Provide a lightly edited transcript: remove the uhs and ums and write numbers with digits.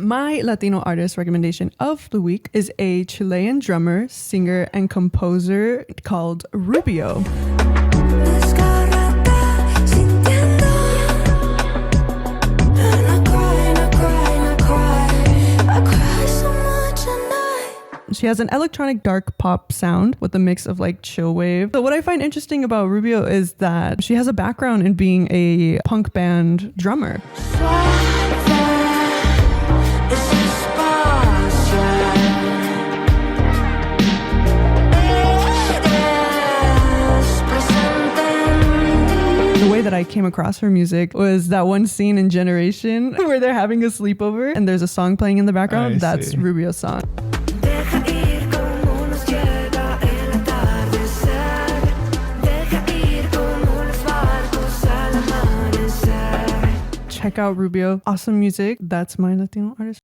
My Latino artist recommendation of the week is a Chilean drummer, singer, and composer called Rubio. She has an electronic dark pop sound with a mix of like chill wave. So what I find interesting about Rubio is that she has a background in being a punk band drummer. The way that I came across her music was that one scene in Generation where they're having a sleepover and there's a song playing in the background. That's Rubio's song. Check out Rubio. Awesome music. That's my Latino artist.